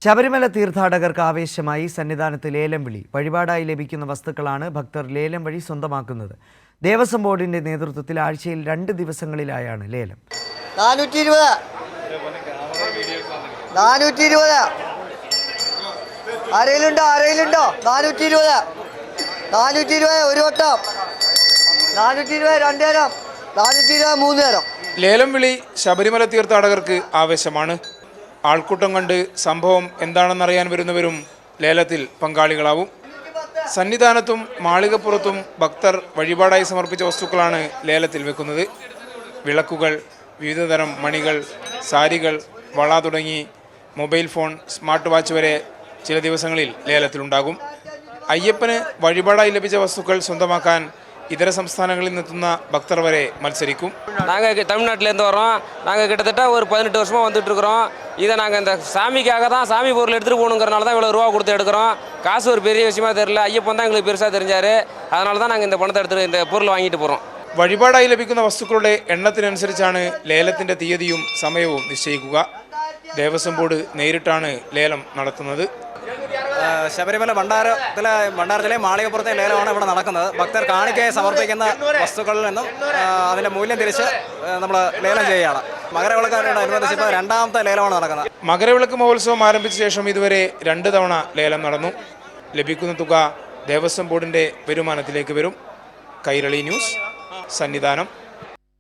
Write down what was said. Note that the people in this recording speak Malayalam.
ശബരിമല തീർത്ഥാടകർക്ക് ആവേശമായി സന്നിധാനത്ത് ലേലം വിളി. വഴിപാടായി ലഭിക്കുന്ന വസ്തുക്കളാണ് ഭക്തർ ലേലം വഴി സ്വന്തമാക്കുന്നത്. ദേവസ്വം ബോർഡിന്റെ നേതൃത്വത്തിൽ ആഴ്ചയിൽ 2 ദിവസങ്ങളിലായാണ് ലേലം. 420 ആരെയിലുണ്ടോ 420 ഒരു വട്ടം, 420 2 നേരം, 420 3 നേരം. ലേലം വിളി ശബരിമല തീർത്ഥാടകർക്ക് ആവേശമാണ്. ആൾക്കൂട്ടം കണ്ട് സംഭവം എന്താണെന്നറിയാൻ വരുന്നവരും ലേലത്തിൽ പങ്കാളികളാവും. സന്നിധാനത്തും മാളികപ്പുറത്തും ഭക്തർ വഴിപാടായി സമർപ്പിച്ച വസ്തുക്കളാണ് ലേലത്തിൽ വെക്കുന്നത്. വിളക്കുകൾ, വിവിധതരം മണികൾ, സാരികൾ, വള തുടങ്ങി മൊബൈൽ ഫോൺ, സ്മാർട്ട് വാച്ച് വരെ ചില ദിവസങ്ങളിൽ ലേലത്തിലുണ്ടാകും. അയ്യപ്പന് വഴിപാടായി ലഭിച്ച വസ്തുക്കൾ സ്വന്തമാക്കാൻ இதர സംസ്ഥാനങ്ങളിൽ നിന്നെത്തുന്ന ഭക്തർ വരെ മത്സരിക്കും. நாங்கள் தமிழ்நாட்டிலேருந்து வரோம். நாங்கள் கிட்டத்தட்ட ஒரு 18 வருஷமாக வந்துட்டுருக்குறோம். இதை நாங்கள் இந்த சாமிக்காக தான், சாமி பொருள் எடுத்துகிட்டு போகணுங்கிறனால தான் இவ்வளோ ரூபா கொடுத்து எடுக்கிறோம். காசு ஒரு பெரிய விஷயமா தெரியல, ஐயப்பன் தான் எங்களுக்கு பெருசாக தெரிஞ்சார். அதனால தான் நாங்கள் இந்த பணத்தை எடுத்துகிட்டு இந்த பொருள் வாங்கிட்டு போகிறோம். വഴിപാടായി ലഭിക്കുന്ന വസ്തുക്കളുടെ എണ്ണത്തിനനുസരിച്ചാണ് ലേലത്തിൻ്റെ തീയതിയും സമയവും നിശ്ചയിക്കുക. ദേവസ്വം ബോർഡ് നേരിട്ടാണ് ലേലം നടത്തുന്നത്. ശബരിമല ഭണ്ഡാരത്തിലെ മാളികപ്പുറത്തെ ലേലമാണ് ഇവിടെ നടക്കുന്നത്. ഭക്തർ കാണിക്കയായി സമർപ്പിക്കുന്ന വസ്തുക്കളിൽ നിന്നും അതിൻ്റെ മൂല്യം തിരിച്ച് നമ്മൾ ലേലം ചെയ്യുകയാണ്. മകരവിളക്കോടനുബന്ധിച്ച് ഇപ്പോൾ 2ാമത്തെ ലേലമാണ് നടക്കുന്നത്. മകരവിളക്ക് മഹോത്സവം ആരംഭിച്ച ശേഷം ഇതുവരെ 2 തവണ ലേലം നടന്നു. ലഭിക്കുന്ന തുക ദേവസ്വം ബോർഡിൻ്റെ വരുമാനത്തിലേക്ക് വരും. കൈരളി ന്യൂസ്, സന്നിധാനം.